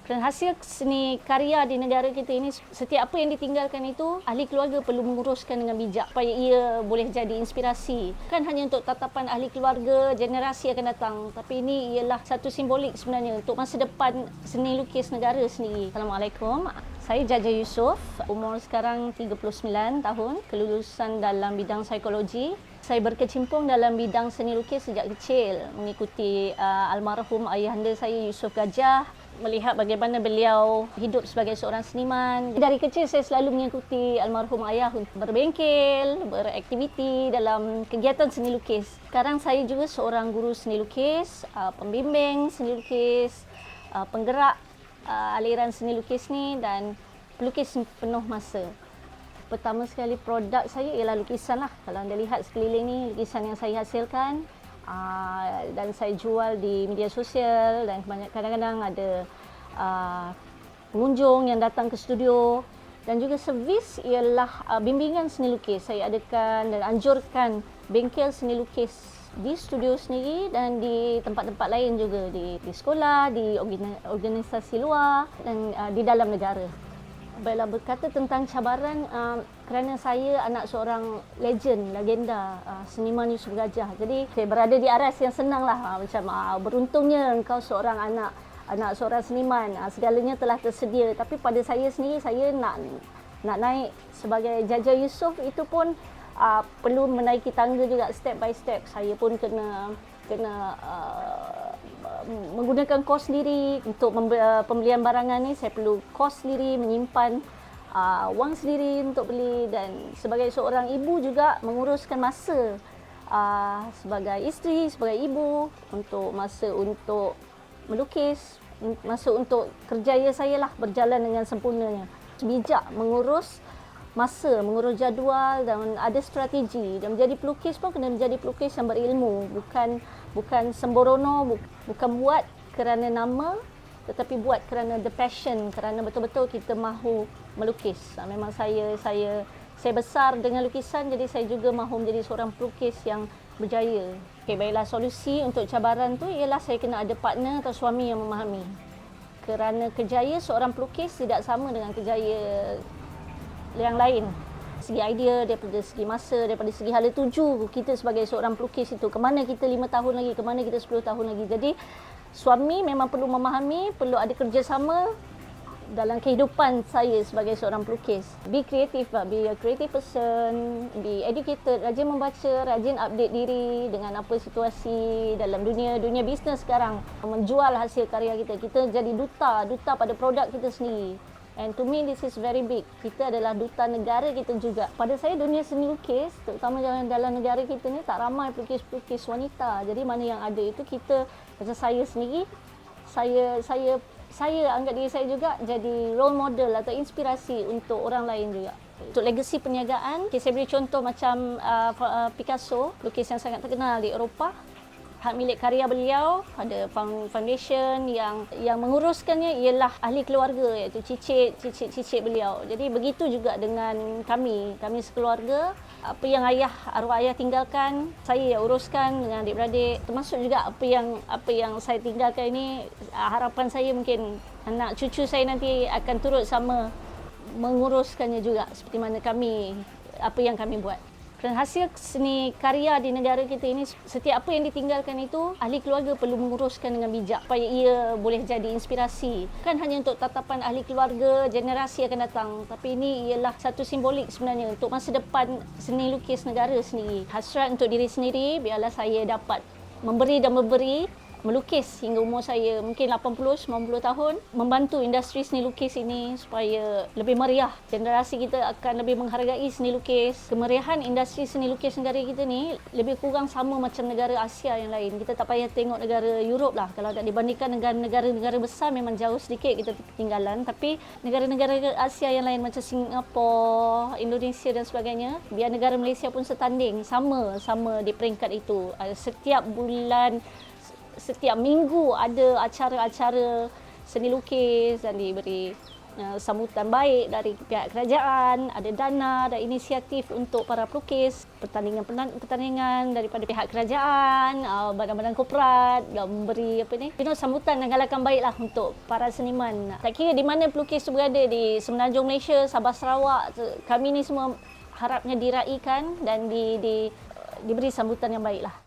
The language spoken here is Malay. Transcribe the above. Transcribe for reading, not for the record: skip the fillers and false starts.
Kerana hasil seni karya di negara kita ini, setiap apa yang ditinggalkan itu, ahli keluarga perlu menguruskan dengan bijak supaya ia boleh jadi inspirasi. Bukan hanya untuk tatapan ahli keluarga, generasi akan datang, tapi ini ialah satu simbolik sebenarnya untuk masa depan seni lukis negara sendiri. Assalamualaikum. Saya Jaja Yusof, umur sekarang 39 tahun, kelulusan dalam bidang psikologi. Saya berkecimpung dalam bidang seni lukis sejak kecil, mengikuti almarhum ayahanda saya Yusof Gajah, melihat bagaimana beliau hidup sebagai seorang seniman. Dari kecil saya selalu mengikuti almarhum ayah untuk berbengkel, beraktiviti dalam kegiatan seni lukis. Sekarang saya juga seorang guru seni lukis, pembimbing seni lukis, penggerak aliran seni lukis ni dan pelukis penuh masa. Pertama sekali produk saya ialah lukisan lah. Kalau anda lihat sekeliling ni, lukisan yang saya hasilkan dan saya jual di media sosial dan kadang-kadang ada pengunjung yang datang ke studio. Dan juga servis ialah bimbingan seni lukis. Saya adakan dan anjurkan bengkel seni lukis di studio sendiri dan di tempat-tempat lain juga, di sekolah, di organisasi luar dan di dalam negara. Bila berkata tentang cabaran, kerana saya anak seorang legenda seniman Yusof Gajah. Jadi saya berada di aras yang senang lah. Macam beruntungnya engkau seorang anak seorang seniman. Segalanya telah tersedia. Tapi pada saya sendiri, saya nak naik sebagai Jaja Yusof itu pun perlu menaiki tangga juga, step by step. Saya pun kena menggunakan kos sendiri untuk pembelian barangan ni. Saya perlu kos sendiri, menyimpan wang sendiri untuk beli, dan sebagai seorang ibu juga menguruskan masa sebagai isteri, sebagai ibu, untuk masa untuk melukis, masa untuk kerjaya saya lah berjalan dengan sempurnanya. Bijak mengurus masa, mengurus jadual dan ada strategi. Dan menjadi pelukis pun kena menjadi pelukis yang berilmu, bukan sembrono, bukan buat kerana nama, tetapi buat kerana the passion, kerana betul-betul kita mahu melukis. Memang saya besar dengan lukisan, jadi saya juga mahu menjadi seorang pelukis yang berjaya. Okey, baiklah, solusi untuk cabaran tu ialah saya kena ada partner atau suami yang memahami. Kerana kejayaan seorang pelukis tidak sama dengan kejayaan yang lain. Segi idea, daripada segi masa, daripada segi hala tuju kita sebagai seorang pelukis itu, ke mana kita 5 tahun lagi, ke mana kita 10 tahun lagi. Jadi suami memang perlu memahami, perlu ada kerjasama dalam kehidupan saya sebagai seorang pelukis. Be creative, be a creative person, be educated, rajin membaca, rajin update diri dengan apa situasi dalam dunia bisnes sekarang. Menjual hasil karya kita jadi duta pada produk kita sendiri. And to me this is very big. Kita adalah duta negara kita juga. Pada saya dunia seni lukis, terutama dalam negara kita ni, tak ramai pelukis-pelukis wanita. Jadi mana yang ada itu kita, macam saya sendiri, saya anggap diri saya juga jadi role model atau inspirasi untuk orang lain juga. Untuk legasi perniagaan, saya beri contoh macam Picasso, pelukis yang sangat terkenal di Eropah. Hak milik karya beliau, ada foundation yang menguruskannya ialah ahli keluarga, iaitu cicit beliau. Jadi begitu juga dengan kami sekeluarga. Apa yang arwah ayah tinggalkan, saya uruskan dengan adik-beradik. Termasuk juga apa yang saya tinggalkan ini, harapan saya mungkin anak cucu saya nanti akan turut sama menguruskannya juga seperti mana apa yang kami buat. Kerana hasil seni karya di negara kita ini, setiap apa yang ditinggalkan itu, ahli keluarga perlu menguruskan dengan bijak supaya ia boleh jadi inspirasi. Bukan hanya untuk tatapan ahli keluarga, generasi akan datang, tapi ini ialah satu simbolik sebenarnya untuk masa depan seni lukis negara sendiri. Hasrat untuk diri sendiri, biarlah saya dapat memberi dan memberi, melukis hingga umur saya mungkin 80-90 tahun, membantu industri seni lukis ini supaya lebih meriah. Generasi kita akan lebih menghargai seni lukis. Kemeriahan industri seni lukis negara kita ni lebih kurang sama macam negara Asia yang lain. Kita tak payah tengok negara Europe lah. Kalau tak dibandingkan negara-negara besar, memang jauh sedikit kita ketinggalan. Tapi negara-negara Asia yang lain macam Singapura, Indonesia dan sebagainya, biar negara Malaysia pun setanding, sama di peringkat itu. Setiap bulan, setiap minggu ada acara-acara seni lukis dan diberi sambutan baik dari pihak kerajaan, ada dana, ada inisiatif untuk para pelukis, pertandingan daripada pihak kerajaan, badan-badan korporat memberi sambutan dan galakan baiklah untuk para seniman. Tak kira di mana pelukis tu berada, di Semenanjung Malaysia, Sabah Sarawak, kami ni semua harapnya diraikan dan diberi sambutan yang baiklah.